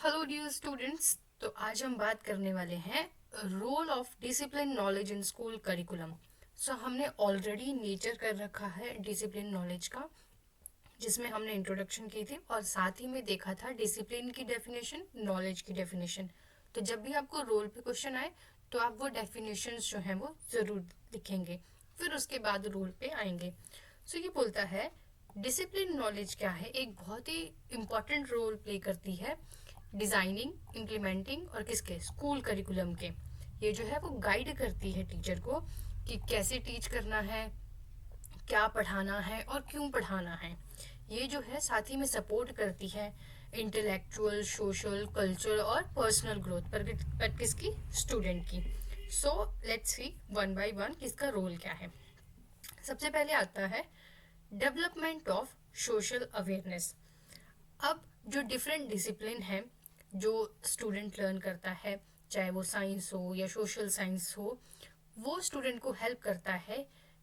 Hello dear students. तो आज हम बात करने वाले हैं role of discipline knowledge in school curriculum. हमने ऑलरेडी नेचर कर रखा है डिसिप्लिन नॉलेज का, जिसमें हमने इंट्रोडक्शन की थी और साथ ही में देखा था डिसिप्लिन की डेफिनेशन, नॉलेज की डेफिनेशन। तो जब भी आपको रोल पे क्वेश्चन आए तो आप वो डेफिनेशंस जो हैं वो ज़रूर लिखेंगे, फिर उसके बाद रोल पे आएंगे। ये बोलता है डिसिप्लिन नॉलेज क्या है, एक बहुत ही इम्पॉर्टेंट रोल प्ले करती है डिज़ाइनिंग, इम्प्लीमेंटिंग और किसके, स्कूल करिकुलम के। ये जो है वो गाइड करती है टीचर को कि कैसे टीच करना है, क्या पढ़ाना है और क्यों पढ़ाना है। ये जो है साथ ही में सपोर्ट करती है इंटेलेक्चुअल, सोशल, कल्चरल और पर्सनल ग्रोथ पर किसकी, स्टूडेंट की। Let's see one by one किसका रोल क्या है। सबसे पहले आता है डेवलपमेंट ऑफ सोशल अवेयरनेस। अब जो डिफरेंट डिसिप्लिन है जो स्टूडेंट लर्न करता है, चाहे वो साइंस हो या सोशल साइंस हो, वो स्टूडेंट को हेल्प करता है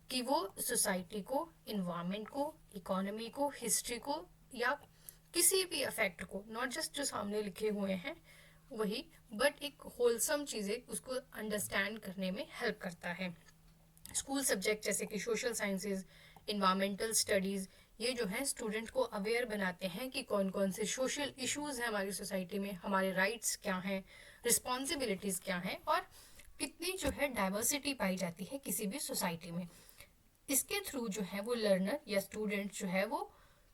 कि वो सोसाइटी को, इन्वायरमेंट को, इकोनॉमी को, हिस्ट्री को या किसी भी अफेक्ट को, नॉट जस्ट जो सामने लिखे हुए हैं वही, बट एक होलसम चीज़ें उसको अंडरस्टैंड करने में हेल्प करता है। स्कूल सब्जेक्ट जैसे कि सोशल साइंसेज, इन्वायरमेंटल स्टडीज़, ये जो है स्टूडेंट को अवेयर बनाते हैं कि कौन कौन से सोशल इश्यूज़ हैं हमारी सोसाइटी में, हमारे राइट्स क्या हैं, रिस्पॉन्सिबिलिटीज़ क्या हैं और कितनी जो है डाइवर्सिटी पाई जाती है किसी भी सोसाइटी में। इसके थ्रू जो है वो लर्नर या स्टूडेंट जो है वो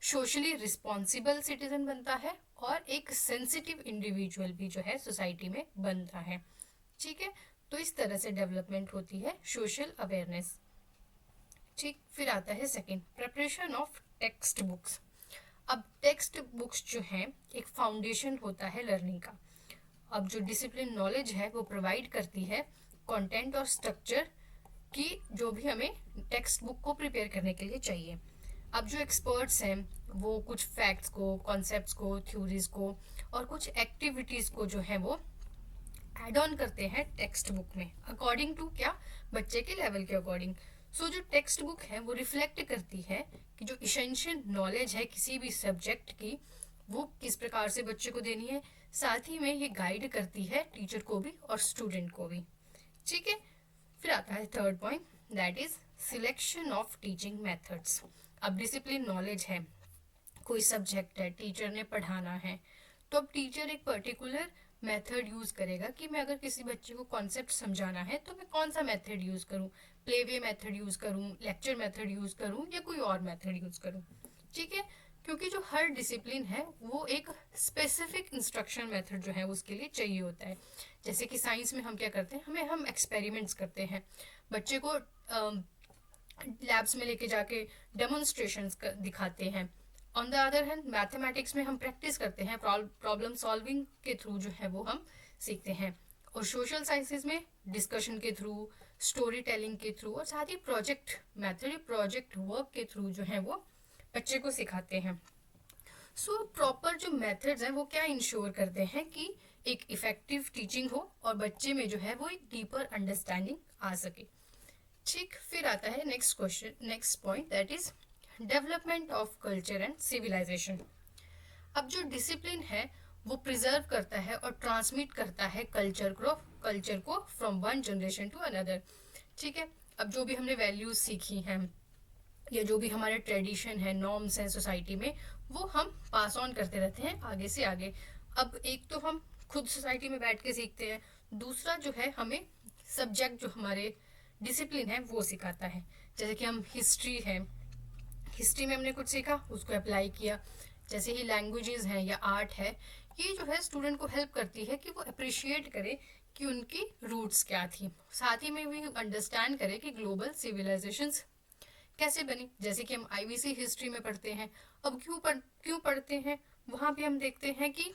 सोशली रिस्पॉन्सिबल सिटीजन बनता है और एक सेंसिटिव इंडिविजुअल भी जो है सोसाइटी में बनता है। ठीक है, तो इस तरह से डेवलपमेंट होती है सोशल अवेयरनेस। ठीक, फिर आता है second, preparation of text books. अब टेक्स्ट बुक्स जो हैं एक फाउंडेशन होता है लर्निंग का। अब जो डिसिप्लिन नॉलेज है वो प्रोवाइड करती है कंटेंट और स्ट्रक्चर की, जो भी हमें टेक्स्ट बुक को प्रिपेयर करने के लिए चाहिए। अब जो एक्सपर्ट्स हैं वो कुछ फैक्ट्स को, कॉन्सेप्ट्स को, थ्योरीज को और कुछ एक्टिविटीज़ को जो है वो एड ऑन करते हैं टेक्स्ट बुक में, अकॉर्डिंग टू क्या, बच्चे के लेवल के अकॉर्डिंग। जो टेक्स्ट बुक है वो रिफ्लेक्ट करती है कि जो इसेंशियल नॉलेज है किसी भी सब्जेक्ट की वो किस प्रकार से बच्चे को देनी है। साथ ही में ये गाइड करती है टीचर को भी और स्टूडेंट को भी। ठीक है, फिर आता है third point, that is selection of teaching methods. अब डिसिप्लिन नॉलेज है, कोई सब्जेक्ट है, टीचर ने पढ़ाना है, तो अब टीचर एक पर्टिकुलर मेथड यूज़ करेगा कि मैं अगर किसी बच्चे को कॉन्सेप्ट समझाना है तो मैं कौन सा मेथड यूज़ करूँ, प्ले वे मेथड यूज़ करूँ, लेक्चर मेथड यूज़ करूँ या कोई और मेथड यूज़ करूँ। ठीक है, क्योंकि जो हर डिसिप्लिन है वो एक स्पेसिफिक इंस्ट्रक्शन मेथड जो है उसके लिए चाहिए होता है। जैसे कि साइंस में हम क्या करते हैं, हम एक्सपेरिमेंट्स करते हैं, बच्चे को लैब्स में लेके जाके डेमोन्स्ट्रेशंस दिखाते हैं। On the other hand mathematics में हम प्रैक्टिस करते हैं, प्रॉब्लम सॉल्विंग के थ्रू जो है वो हम सीखते हैं। और सोशल साइंसेज में डिस्कशन के थ्रू, स्टोरी टेलिंग के थ्रू और साथ ही प्रोजेक्ट मेथड, प्रोजेक्ट वर्क के थ्रू जो है वो बच्चे को सिखाते हैं। प्रॉपर जो मेथड्स हैं वो क्या इंश्योर करते हैं कि एक इफेक्टिव टीचिंग हो और बच्चे में जो है वो एक डीपर अंडरस्टैंडिंग आ सके। ठीक, फिर आता है next question, next point, that is development of culture and civilisation. अब जो डिसिप्लिन है वो प्रिजर्व करता है और ट्रांसमिट करता है कल्चर को from one generation to another. ठीक है, अब जो भी हमने वैल्यूज सीखी हैं या जो भी हमारे ट्रेडिशन है, नॉर्म्स हैं सोसाइटी में, वो हम पास ऑन करते रहते हैं आगे से आगे। अब एक तो हम खुद सोसाइटी में बैठ के सीखते हैं, दूसरा जो है हमें सब्जेक्ट जो हमारे डिसिप्लिन है वो सिखाता है। जैसे कि हम हिस्ट्री है, हिस्ट्री में हमने कुछ सीखा, उसको अप्लाई किया। जैसे ही लैंग्वेजेस हैं या आर्ट है, ये जो है स्टूडेंट को हेल्प करती है कि वो अप्रिशिएट करे कि उनकी रूट्स क्या थी, साथ ही में भी अंडरस्टैंड करे कि ग्लोबल सिविलाइजेशंस कैसे बनी। जैसे कि हम आईवीसी हिस्ट्री में पढ़ते हैं। अब क्यों पढ़ते हैं, वहाँ पे हम देखते हैं कि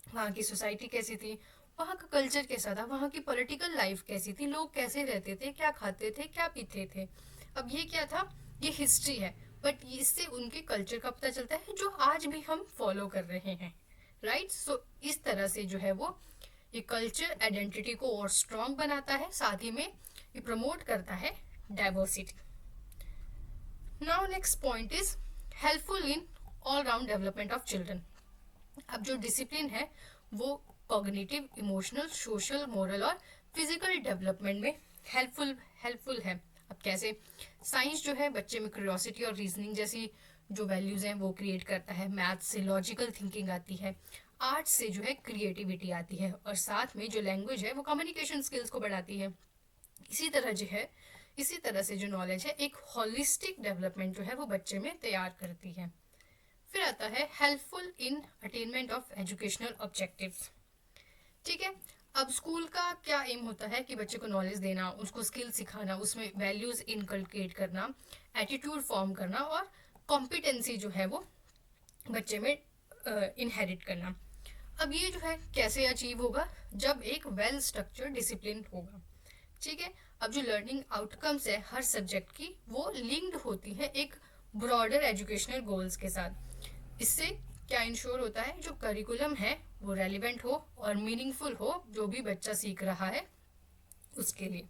वहाँ की सोसाइटी कैसी थी, वहाँ का कल्चर कैसा था, वहाँ की पॉलिटिकल लाइफ कैसी थी, लोग कैसे रहते थे, क्या खाते थे, क्या पीते थे। अब ये क्या था, ये हिस्ट्री है, बट इससे उनके कल्चर का पता चलता है जो आज भी हम फॉलो कर रहे हैं। राइट, इस तरह से जो है वो ये कल्चर आइडेंटिटी को और स्ट्रॉन्ग बनाता है, साथ ही में ये प्रमोट करता है diversity. Now next point is helpful in all round development of children. अब जो डिसिप्लिन है वो कॉग्निटिव, इमोशनल, सोशल, मोरल और फिजिकल डेवलपमेंट में हेल्पफुल है। अब कैसे? साइंस जो है बच्चे में क्यूरियोसिटी और रीजनिंग जैसी जो वैल्यूज हैं वो क्रिएट करता है। मैथ्स से लॉजिकल थिंकिंग आती है। आर्ट्स से जो है क्रिएटिविटी आती है, और साथ में जो लैंग्वेज है वो कम्युनिकेशन स्किल्स को बढ़ाती है। इसी तरह जो है, इसी तरह से जो नॉलेज है एक होलिस्टिक डेवलपमेंट जो है वो बच्चे में तैयार करती है। फिर आता है helpful in attainment of educational objectives. ठीक है, अब स्कूल का क्या एम होता है कि बच्चे को नॉलेज देना, उसको स्किल सिखाना, उसमें वैल्यूज इनकलकेट करना, एटीट्यूड फॉर्म करना और कॉम्पिटेंसी जो है वो बच्चे में इनहेरिट करना। अब ये जो है कैसे अचीव होगा? जब एक वेल स्ट्रक्चर्ड डिसिप्लिन होगा। ठीक है, अब जो लर्निंग आउटकम्स है हर सब्जेक्ट की वो लिंक्ड होती है एक ब्रॉडर एजुकेशनल गोल्स के साथ। इससे क्या इंश्योर होता है? जो करिकुलम है वो रेलिवेंट हो और मीनिंगफुल हो जो भी बच्चा सीख रहा है उसके लिए।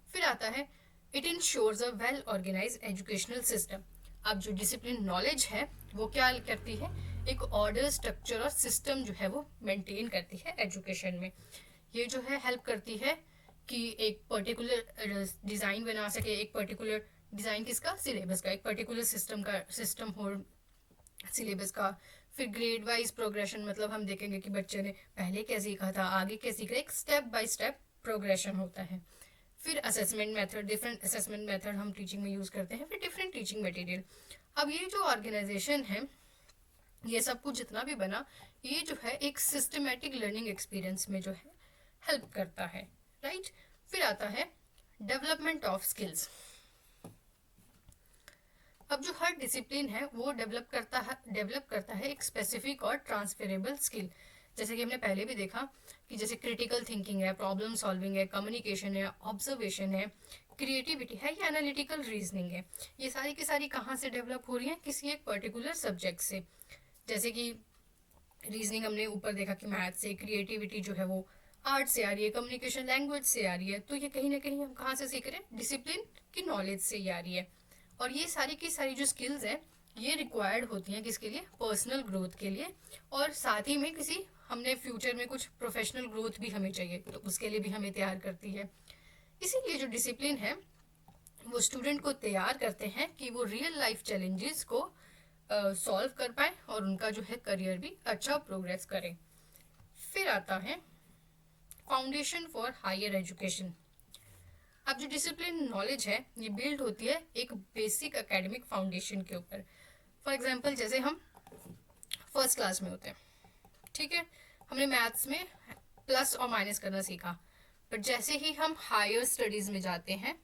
फिर आता है it ensures a well organise educational system. अब जो डिसिप्लिन नॉलेज है वो क्या करती है? एक ऑर्डर, स्ट्रक्चर और सिस्टम जो है वो मेंटेन करती है एजुकेशन में। ये जो है हेल्प करती है कि एक पर्टिकुलर डिज़ाइन बना सके, एक पर्टिकुलर डिज़ाइन किसका? सिलेबस का, एक पर्टिकुलर सिस्टम हो सिलेबस का। फिर ग्रेड वाइज प्रोग्रेशन, मतलब हम देखेंगे कि बच्चे ने पहले क्या सीखा था, आगे क्या सीखा, एक स्टेप बाय स्टेप प्रोग्रेशन होता है। फिर assessment method, different assessment method हम टीचिंग में यूज़ करते हैं। फिर डिफरेंट टीचिंग मटेरियल। अब ये जो ऑर्गेनाइजेशन है, ये सब कुछ जितना भी बना, ये जो है एक सिस्टमेटिक लर्निंग एक्सपीरियंस में जो है हेल्प करता है, राइट। फिर आता है डेवलपमेंट ऑफ स्किल्स। अब जो हर डिसिप्लिन है वो डेवलप करता है एक स्पेसिफिक और ट्रांसफरेबल स्किल। जैसे कि हमने पहले भी देखा कि जैसे क्रिटिकल थिंकिंग है, प्रॉब्लम सॉल्विंग है, कम्युनिकेशन है, ऑब्जर्वेशन है, क्रिएटिविटी है या एनालिटिकल रीजनिंग है। ये सारी की सारी कहाँ से डेवलप हो रही है? किसी एक पर्टिकुलर सब्जेक्ट से। जैसे कि रीजनिंग हमने ऊपर देखा कि मैथ से, क्रिएटिविटी जो है वो आर्ट से आ रही है, कम्युनिकेशन लैंग्वेज से आ रही है। तो ये कहीं ना कहीं हम कहाँ से सीख रहे हैं? डिसिप्लिन की नॉलेज से ही आ रही है। और ये सारी की सारी जो स्किल्स हैं ये रिक्वायर्ड होती हैं किसके लिए? पर्सनल ग्रोथ के लिए। और साथ ही में किसी हमने फ्यूचर में कुछ प्रोफेशनल ग्रोथ भी हमें चाहिए तो उसके लिए भी हमें तैयार करती है। इसीलिए जो डिसिप्लिन है वो स्टूडेंट को तैयार करते हैं कि वो रियल लाइफ चैलेंजेस को सॉल्व कर पाए और उनका जो है करियर भी अच्छा प्रोग्रेस करे। फिर आता है फाउंडेशन फॉर हायर एजुकेशन। अब जो डिसिप्लिन नॉलेज है ये बिल्ड होती है एक बेसिक एकेडमिक फाउंडेशन के ऊपर। फॉर एग्जांपल जैसे हम फर्स्ट क्लास में होते हैं, ठीक है, हमने मैथ्स में प्लस और माइनस करना सीखा। बट जैसे ही हम हायर स्टडीज में जाते हैं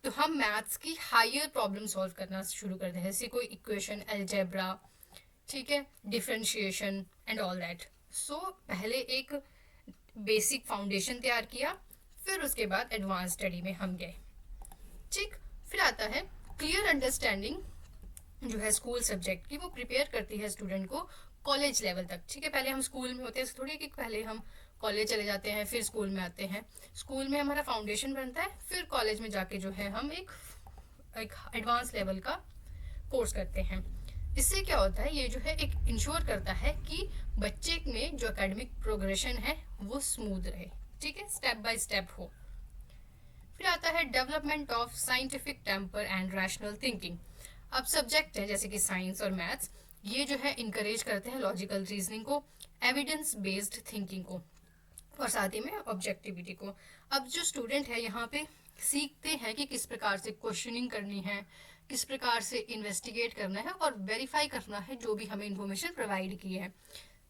तो हम मैथ्स की हायर प्रॉब्लम सॉल्व करना शुरू करते हैं, जैसे कोई इक्वेशन, अलजेब्रा, ठीक है, डिफरेंशिएशन एंड ऑल दैट। सो पहले एक बेसिक फाउंडेशन तैयार किया, फिर उसके बाद एडवांस स्टडी में हम गए। ठीक, फिर आता है क्लियर अंडरस्टैंडिंग जो है स्कूल सब्जेक्ट की, वो प्रिपेयर करती है स्टूडेंट को कॉलेज लेवल तक। ठीक है, पहले हम स्कूल में होते हैं, थोड़ी कि पहले हम कॉलेज चले जाते हैं फिर स्कूल में आते हैं। स्कूल में हमारा फाउंडेशन बनता है, फिर कॉलेज में जाके जो है हम एक एडवांस लेवल का कोर्स करते हैं। इससे क्या होता है? ये जो है एक इंश्योर करता है कि बच्चे में जो एकेडमिक प्रोग्रेशन है वो स्मूथ रहे, ठीक है, स्टेप बाय स्टेप हो। फिर आता है development of scientific temper and rational thinking. अब सब्जेक्ट है जैसे कि साइंस और मैथ्स, ये जो है इंकरेज करते हैं लॉजिकल रीजनिंग को, एविडेंस बेस्ड थिंकिंग को और साथ ही में ऑब्जेक्टिविटी को। अब जो स्टूडेंट है यहाँ पे सीखते हैं कि किस प्रकार से क्वेश्चनिंग करनी है, किस प्रकार से इन्वेस्टिगेट करना है और वेरीफाई करना है जो भी हमें इंफॉर्मेशन प्रोवाइड की है।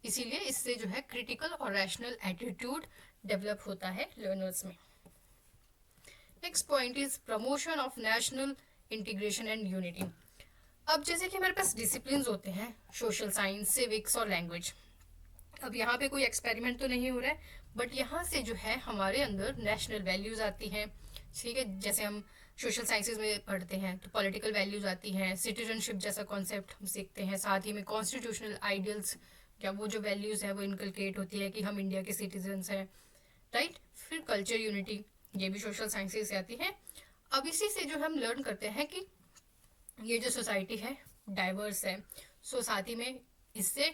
इसीलिए इससे जो है क्रिटिकल और रैशनल एटीट्यूड डेवलप होता है लर्नर्स में। Next point is promotion of national integration and unity. अब जैसे कि हमारे पास डिसिप्लिन होते हैं सोशल साइंस, सिविक्स और लैंग्वेज। अब यहाँ पे कोई एक्सपेरिमेंट तो नहीं हो रहा है, बट यहाँ से जो है हमारे अंदर नेशनल वैल्यूज आती हैं। ठीक है, जैसे हम सोशल साइंसेज में पढ़ते हैं तो पॉलिटिकल वैल्यूज आती हैं, सिटीजनशिप जैसा कॉन्सेप्ट हम सीखते हैं, साथ ही में कॉन्स्टिट्यूशनल आइडियल्स क्या वो जो वैल्यूज है वो इनकलकेट होती है कि हम इंडिया के सिटीजन्स हैं, राइट। फिर कल्चर यूनिटी, ये भी सोशल साइंसेज से आती है। अब इसी से जो हम लर्न करते हैं कि ये जो सोसाइटी है डाइवर्स है, सो साथ ही में इससे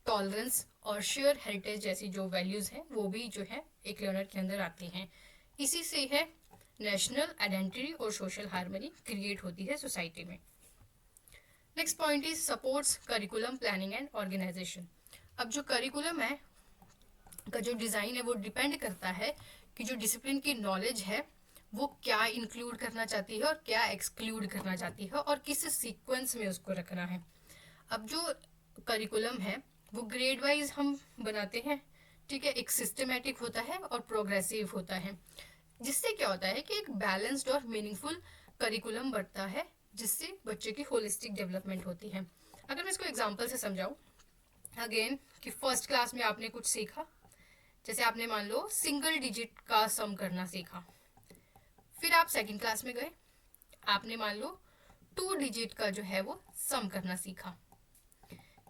टॉलरेंस और शेयर हेरिटेज जैसी जो वैल्यूज हैं वो भी जो है एक लर्नर के अंदर आती हैं। इसी से है नेशनल आइडेंटिटी और सोशल हार्मनी क्रिएट होती है सोसाइटी में। Next point is supports curriculum planning and organisation. अब जो करिकुलम है का जो डिज़ाइन है वो डिपेंड करता है कि जो डिसिप्लिन की नॉलेज है वो क्या इंक्लूड करना चाहती है और क्या एक्सक्लूड करना चाहती है और किस सीक्वेंस में उसको रखना है। अब जो करिकुलम है वो ग्रेड वाइज हम बनाते हैं, ठीक है। एक सिस्टमेटिक होता है और प्रोग्रेसिव होता है, जिससे क्या होता है कि एक बैलेंस्ड और मीनिंगफुल करिकुलम बढ़ता है, जिससे बच्चे की होलिस्टिक डेवलपमेंट होती है। अगर मैं इसको एग्जांपल से समझाऊं अगेन कि फर्स्ट क्लास में आपने कुछ सीखा, जैसे आपने मान लो सिंगल डिजिट का सम करना सीखा। फिर आप सेकंड क्लास में गए, आपने मान लो 2 डिजिट का जो है वो सम करना सीखा,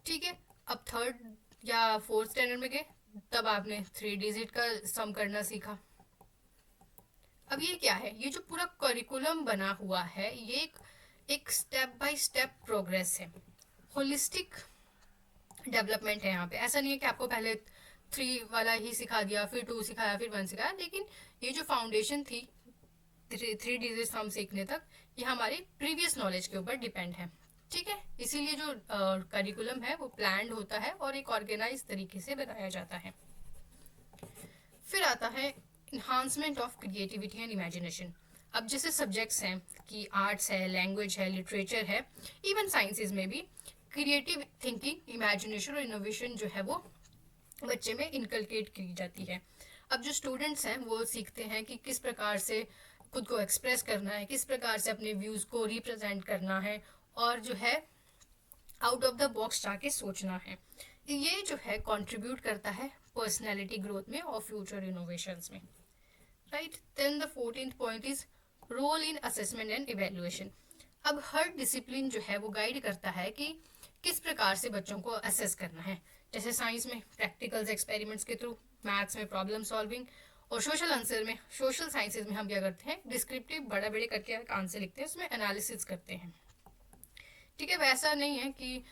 ठीक है। अब थर्ड या फोर्थ स्टैंडर्ड में गए, तब आपने 3 डिजिट का सम करना सीखा। अब ये क्या है, ये जो पूरा करिकुलम बना हुआ है ये एक स्टेप बाय स्टेप प्रोग्रेस है, होलिस्टिक डेवलपमेंट है यहाँ पे। ऐसा नहीं है कि आपको पहले 3 वाला ही सिखा दिया, फिर 2 सिखाया, फिर 1 सिखाया, लेकिन ये जो फाउंडेशन थी 3 डिजिट हम सीखने तक, ये हमारी प्रीवियस नॉलेज के ऊपर डिपेंड है, ठीक है। इसीलिए जो करिकुलम है वो प्लान्ड होता है और एक ऑर्गेनाइज तरीके से बनाया जाता है। फिर आता है enhancement of creativity and imagination. अब जैसे सब्जेक्ट्स हैं कि आर्ट्स है, लैंग्वेज है, लिटरेचर है, इवन साइंसेज में भी क्रिएटिव थिंकिंग, इमेजिनेशन और इनोवेशन जो है वो बच्चे में इनकलकेट की जाती है। अब जो स्टूडेंट्स हैं वो सीखते हैं कि किस प्रकार से खुद को एक्सप्रेस करना है, किस प्रकार से अपने व्यूज को रिप्रेजेंट करना है और जो है आउट ऑफ द बॉक्स जाके सोचना है। ये जो है कंट्रीब्यूट करता है पर्सनैलिटी ग्रोथ में और फ्यूचर इनोवेशंस में, right. Then the 14th point is role in assessment and evaluation. अब हर डिसिप्लिन जो है वो गाइड करता है कि किस प्रकार से बच्चों को असेस करना है। जैसे साइंस में प्रैक्टिकल्स एक्सपेरिमेंट्स के थ्रू, मैथ्स में प्रॉब्लम सॉल्विंग, और सोशल आंसर में, सोशल साइंसेज में हम क्या करते हैं, डिस्क्रिप्टिव बड़ा बड़े करके आंसर लिखते हैं, उसमें एनालिसिस करते हैं, ठीक है। वैसा नहीं है कि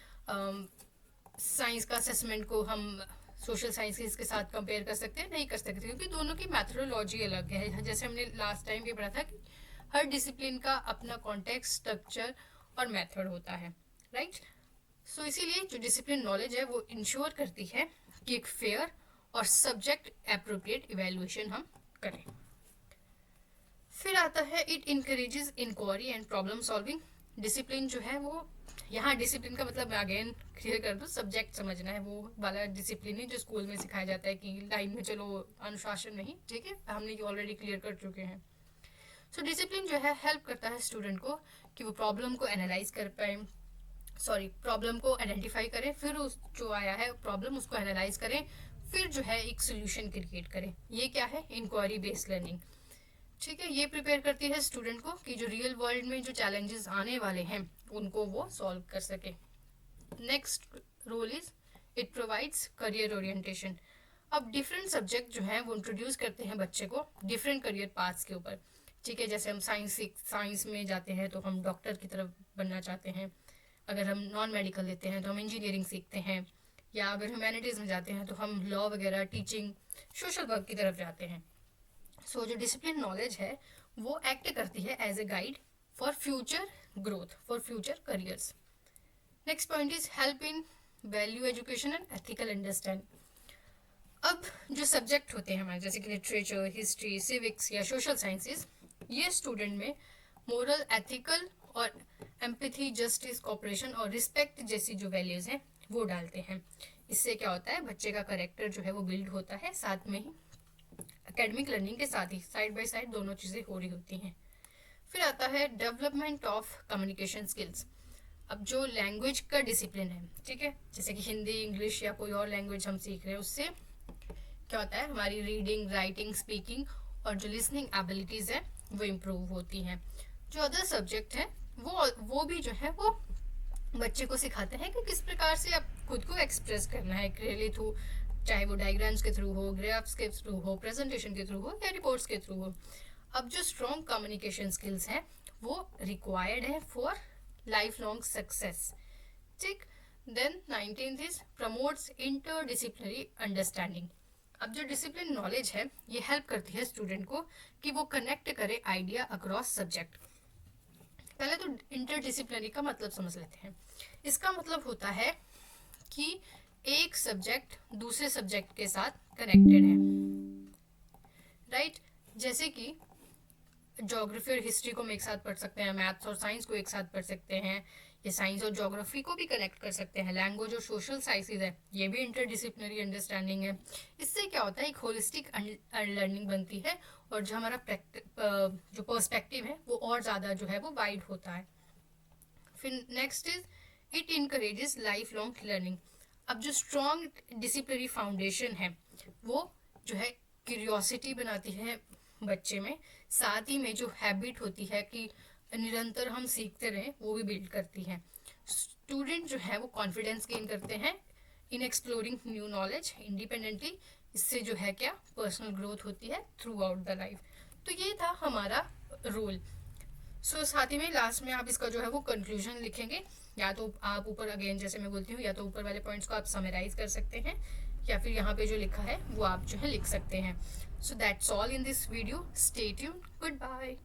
साइंस का असेसमेंट को हम सोशल साइंसेज के साथ कंपेयर कर सकते हैं, नहीं कर सकते, क्योंकि दोनों की मैथडोलॉजी अलग है। जैसे हमने लास्ट टाइम भी पढ़ा था कि हर डिसिप्लिन का अपना कॉन्टेक्स्ट, स्ट्रक्चर और मेथड होता है, राइट। सो इसीलिए जो डिसिप्लिन नॉलेज है वो इंश्योर करती है कि एक फेयर और सब्जेक्ट एप्रोप्रिएट इवेल्युएशन हम करें। फिर आता है it encourages inquiry and problem solving. Discipline जो है वो, यहाँ डिसिप्लिन का मतलब मैं अगेन क्लियर कर दूँ, सब्जेक्ट समझना है, वो वाला डिसिप्लिन है जो स्कूल में सिखाया जाता है कि लाइन में चलो, अनुशासन नहीं, ठीक है, हमने ये ऑलरेडी क्लियर कर चुके हैं। सो डिसिप्लिन जो है हेल्प करता है स्टूडेंट को कि वो प्रॉब्लम को एनालाइज कर पाए, प्रॉब्लम को आइडेंटिफाई करें, फिर उस जो आया है प्रॉब्लम उसको एनालाइज करें, फिर जो है एक सोल्यूशन क्रिएट करें। ये क्या है, इंक्वायरी बेस्ड लर्निंग, ठीक है। ये प्रिपेयर करती है स्टूडेंट को कि जो रियल वर्ल्ड में जो चैलेंजेस आने वाले हैं उनको वो सॉल्व कर सके। Next role is it provides career orientation. अब डिफरेंट सब्जेक्ट जो है वो इंट्रोड्यूस करते हैं बच्चे को डिफरेंट करियर पाथ्स के ऊपर, ठीक है। जैसे हम साइंस में जाते हैं तो हम डॉक्टर की तरफ बनना चाहते हैं, अगर हम नॉन मेडिकल लेते हैं तो हम इंजीनियरिंग सीखते हैं, या अगर ह्यूमैनिटीज़ में जाते हैं तो हम लॉ वगैरह, टीचिंग, सोशल वर्क की तरफ जाते हैं। सो जो डिसिप्लिन नॉलेज है वो एक्ट करती है as a guide for future growth, for future careers. Next point is help in value education and ethical understand. अब जो सब्जेक्ट होते हैं हमारे, जैसे कि लिटरेचर, हिस्ट्री, सिविक्स या सोशल साइंसेज, ये स्टूडेंट में मोरल, एथिकल और एम्पैथी, जस्टिस, कोऑपरेशन और रिस्पेक्ट जैसी जो वैल्यूज हैं वो डालते हैं। इससे क्या होता है, बच्चे का करेक्टर जो है वो बिल्ड होता है, साथ में ही एकेडमिक लर्निंग के साथ ही साइड बाय साइड दोनों चीज़ें हो रही होती हैं। फिर आता है डेवलपमेंट ऑफ कम्युनिकेशन स्किल्स। अब जो लैंग्वेज का डिसिप्लिन है, ठीक है, जैसे कि हिंदी, इंग्लिश या कोई और लैंग्वेज हम सीख रहे हैं, उससे क्या होता है, हमारी रीडिंग, राइटिंग, स्पीकिंग और जो लिसनिंग एबिलिटीज़ है वो इम्प्रूव होती हैं। जो अदर सब्जेक्ट हैं वो भी जो है वो बच्चे को सिखाते हैं कि किस प्रकार से आप खुद को एक्सप्रेस करना है क्लियरली थ्रू, चाहे वो डायग्राम्स के थ्रू हो, ग्राफ्स के थ्रू हो, प्रेजेंटेशन के थ्रू हो या रिपोर्ट्स के थ्रू हो। अब जो स्ट्रॉन्ग कम्युनिकेशन स्किल्स हैं वो रिक्वायर्ड है फॉर लाइफ लॉन्ग सक्सेस, ठीक। Then 19th is promotes interdisciplinary understanding. अब जो डिसिप्लिन नॉलेज है ये हेल्प करती है स्टूडेंट को कि वो कनेक्ट करे आइडिया अक्रॉस सब्जेक्ट। पहले तो इंटरडिसिप्लिनरी का मतलब समझ लेते हैं। इसका मतलब होता है कि एक सब्जेक्ट दूसरे सब्जेक्ट के साथ कनेक्टेड है, राइट? जैसे कि ज्योग्राफी और हिस्ट्री को हम एक साथ पढ़ सकते हैं, मैथ्स और साइंस को एक साथ पढ़ सकते हैं, ये साइंस और ज्योग्राफी को भी कनेक्ट कर सकते हैं। लैंग्वेज और सोशल साइंसेज है, ये भी इंटरडिसिप्लिनरी अंडरस्टैंडिंग है। इससे क्या होता है, एक होलिस्टिक लर्निंग बनती है और जो हमारा जो पर्सपेक्टिव है वो और ज़्यादा जो है वो वाइड होता है। फिर next is it encourages life long learning. अब जो स्ट्रॉन्ग डिसिप्लिनरी फाउंडेशन है वो जो है क्यूरियोसिटी बनाती है बच्चे में, साथ ही में जो हैबिट होती है कि निरंतर हम सीखते रहें वो भी बिल्ड करती है। स्टूडेंट जो है वो कॉन्फिडेंस गेन करते हैं इन एक्सप्लोरिंग न्यू नॉलेज इंडिपेंडेंटली। इससे जो है क्या पर्सनल ग्रोथ होती है थ्रू आउट द लाइफ। तो ये था हमारा रोल। साथ ही में लास्ट में आप इसका जो है वो कंक्लूजन लिखेंगे, या तो आप ऊपर अगेन जैसे मैं बोलती हूँ, या तो ऊपर वाले पॉइंट्स को आप समराइज कर सकते हैं, या फिर यहाँ पे जो लिखा है वो आप जो है लिख सकते हैं। So that's all in this video. Stay tuned. Good bye.